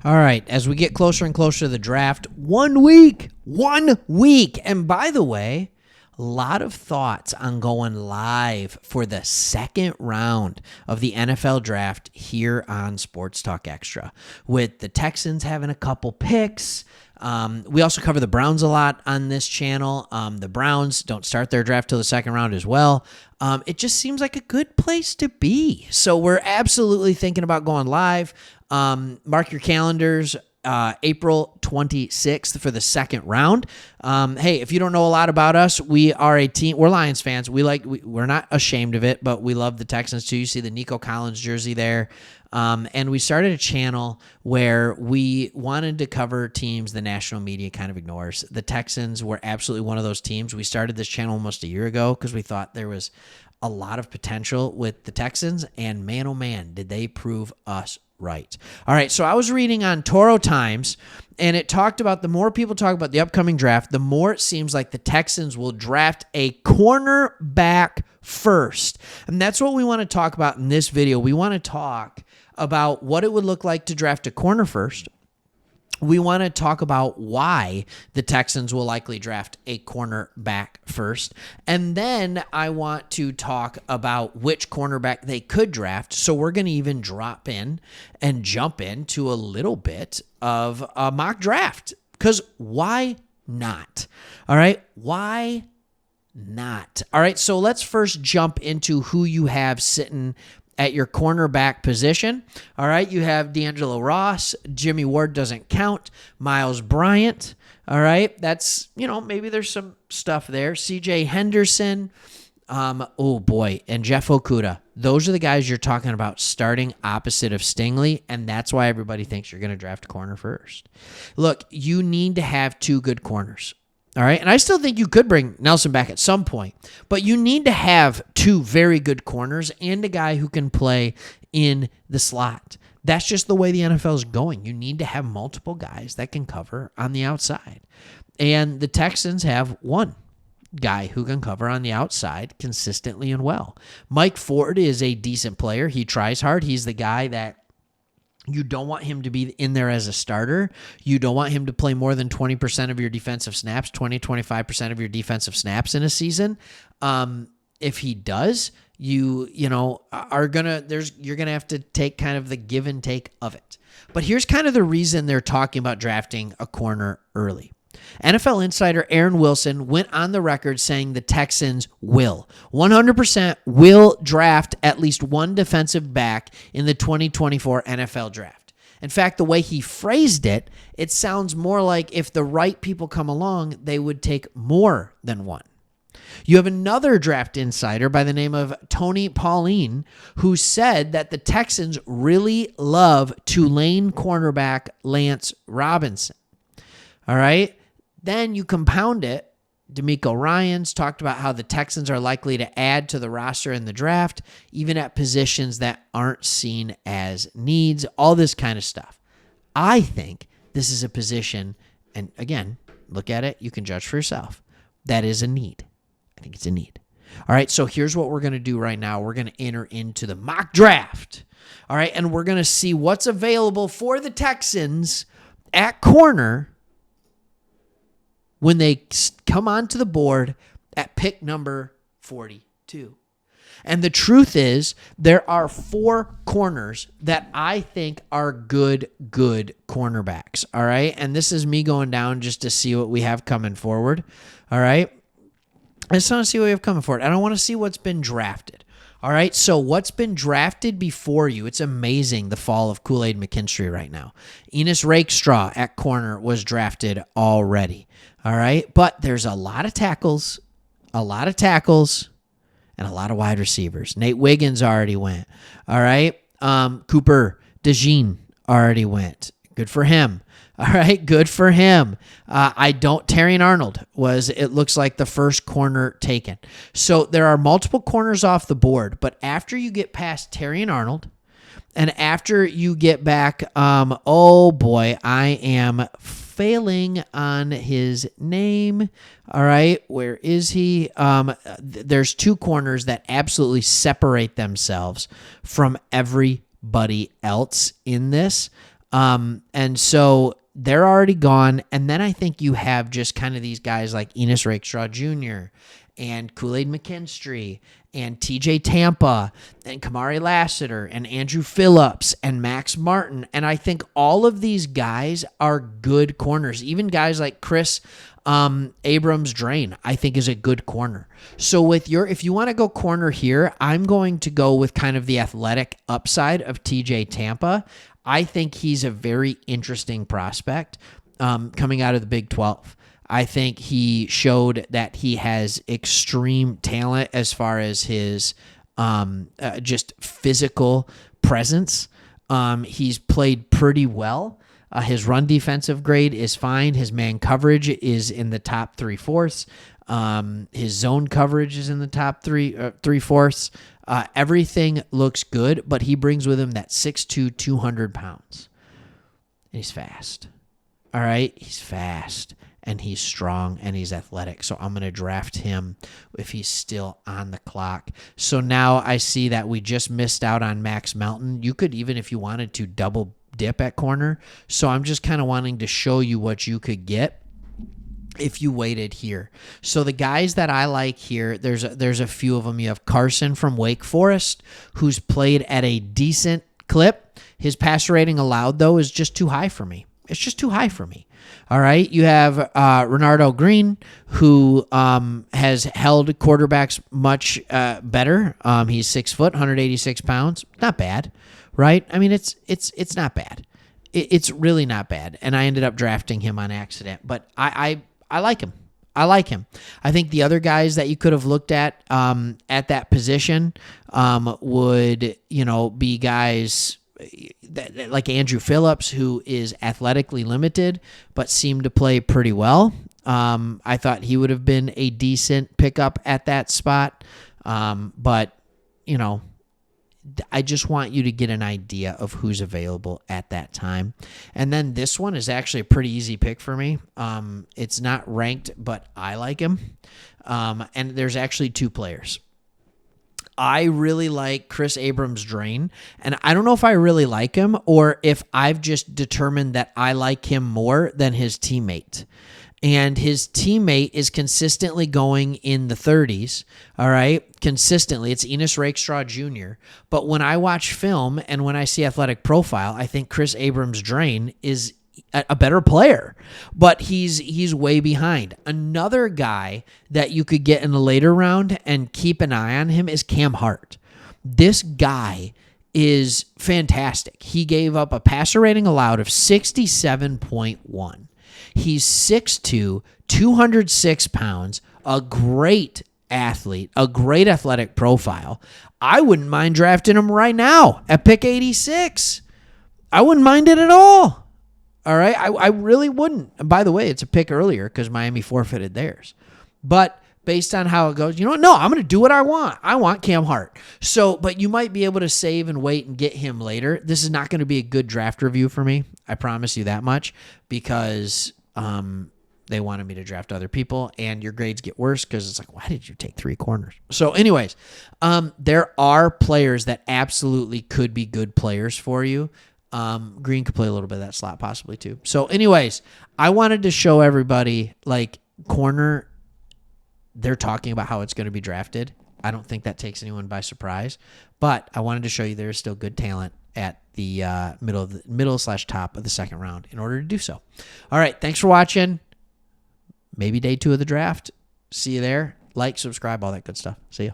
All right, as we get closer and closer to the draft, 1 week. And by the way, a lot of thoughts on going live for the second round of the NFL draft here on Sports Talk Extra, with the Texans having a couple picks. We also cover the Browns a lot on this channel. The Browns don't start their draft till the second round as well. It just seems like a good place to be. So we're absolutely thinking about going live. Mark your calendars. April 26th for the second round. Hey, if you don't know a lot about us, we are a team. We're Lions fans. We're not ashamed of it, but we love the Texans too. You see the Nico Collins jersey there. And we started a channel where we wanted to cover teams the national media kind of ignores. The Texans were absolutely one of those teams. We started this channel almost a year ago because we thought there was a lot of potential with the Texans, and man, oh man, did they prove us right. All right, so I was reading on Toro Times, and it talked about the more people talk about the upcoming draft, the more it seems like the Texans will draft a cornerback first. And that's what we want to talk about in this video. We want to talk about what it would look like to draft a corner first. We want to talk about why the Texans will likely draft a cornerback first. And then I want to talk about which cornerback they could draft. So we're going to even drop in and jump into a little bit of a mock draft. Because why not? All right. Why not? All right. So let's first jump into who you have sitting at your cornerback position. All right, you have D'Angelo Ross. Jimmy Ward doesn't count. Miles Bryant. All right, that's, maybe there's some stuff there. CJ Henderson. Oh boy, and Jeff Okudah. Those are the guys you're talking about starting opposite of Stingley, and that's why everybody thinks you're going to draft a corner first. Look, you need to have two good corners. All right, and I still think you could bring Nelson back at some point, but you need to have two very good corners and a guy who can play in the slot. That's just the way the NFL is going. You need to have multiple guys that can cover on the outside. And the Texans have one guy who can cover on the outside consistently and well. Mike Ford is a decent player. He tries hard. He's the guy that you don't want him to be in there as a starter. You don't want him to play more than 20% of your defensive snaps, 25% of your defensive snaps in a season. If he does, you're going to have to take kind of the give and take of it. But here's kind of the reason they're talking about drafting a corner early. NFL insider Aaron Wilson went on the record saying the Texans 100% will draft at least one defensive back in the 2024 NFL draft. In fact, the way he phrased it, it sounds more like if the right people come along, they would take more than one. You have another draft insider by the name of Tony Pauline who said that the Texans really love Tulane cornerback Lance Robinson. All right? Then you compound it. D'Amico Ryans talked about how the Texans are likely to add to the roster in the draft, even at positions that aren't seen as needs, all this kind of stuff. I think this is a position, and again, look at it, you can judge for yourself. That is a need. I think it's a need. All right, so here's what we're going to do right now. We're going to enter into the mock draft. All right, and we're going to see what's available for the Texans at corner when they come onto the board at pick number 42. And the truth is, there are 4 corners that I think are good cornerbacks, all right? And this is me going down just to see what we have coming forward, all right? I just want to see what we have coming forward. I don't want to see what's been drafted. All right, so what's been drafted before you? It's amazing, the fall of Kool-Aid McKinstry right now. Enos Rakestraw at corner was drafted already. All right, but there's a lot of tackles, and a lot of wide receivers. Nate Wiggins already went. All right, Cooper DeJean already went. Good for him. All right, good for him. Terrion Arnold it looks like the first corner taken. So there are multiple corners off the board, but after you get past Terrion Arnold, and after you get back, oh boy, I am failing on his name. All right, where is he? There's 2 corners that absolutely separate themselves from everybody else in this. And so they're already gone. And then I think you have just kind of these guys like Enos Rakestraw Jr. and Kool-Aid McKinstry and TJ Tampa and Kamari Lassiter and Andrew Phillips and Max Martin. And I think all of these guys are good corners. Even guys like Chris Abrams Drain, I think, is a good corner. So if you want to go corner here, I'm going to go with kind of the athletic upside of TJ Tampa. I think he's a very interesting prospect coming out of the Big 12. I think he showed that he has extreme talent as far as his just physical presence. He's played pretty well. His run defensive grade is fine. His man coverage is in the top 3/4. His zone coverage is in the top 3/4. Everything looks good, but he brings with him that 6'2", 200 pounds. And he's fast. All right? He's fast, and he's strong, and he's athletic. So I'm going to draft him if he's still on the clock. So now I see that we just missed out on Max Melton. You could, even if you wanted to, double dip at corner. So I'm just kind of wanting to show you what you could get if you waited here. So the guys that I like here, there's a few of them. You have Carson from Wake Forest, who's played at a decent clip. His passer rating allowed, though, is just too high for me. It's just too high for me. All right. You have Renardo Green, who has held quarterbacks much better. He's 6 foot, 186 pounds. Not bad, right? I mean, it's not bad. It's really not bad. And I ended up drafting him on accident, but I like him. I like him. I think the other guys that you could have looked at that position would, be guys like Andrew Phillips, who is athletically limited, but seemed to play pretty well. I thought he would have been a decent pickup at that spot. But, I just want you to get an idea of who's available at that time. And then this one is actually a pretty easy pick for me. It's not ranked, but I like him. And there's actually two players. I really like Chris Abrams Drain, and I don't know if I really like him or if I've just determined that I like him more than his teammate. And his teammate is consistently going in the 30s, all right? Consistently. It's Enos Rakestraw Jr. But when I watch film and when I see athletic profile, I think Chris Abrams Drain is a better player, but he's way behind. Another guy that you could get in the later round and keep an eye on him is Cam Hart. This guy is fantastic. He gave up a passer rating allowed of 67.1. He's 6'2", 206 pounds, a great athlete, a great athletic profile. I wouldn't mind drafting him right now at pick 86. I wouldn't mind it at all. All right, I really wouldn't. And by the way, it's a pick earlier because Miami forfeited theirs. But based on how it goes, you know what? No, I'm going to do what I want. I want Cam Hart. So, but you might be able to save and wait and get him later. This is not going to be a good draft review for me. I promise you that much, because they wanted me to draft other people, and your grades get worse because it's like, why did you take 3 corners? So anyways, there are players that absolutely could be good players for you. Green could play a little bit of that slot possibly too. So anyways, I wanted to show everybody, like, corner, they're talking about how it's going to be drafted. I don't think that takes anyone by surprise, but I wanted to show you there's still good talent at the middle/top of the second round in order to do so. All right. Thanks for watching. Maybe day 2 of the draft. See you there. Like, subscribe, all that good stuff. See ya.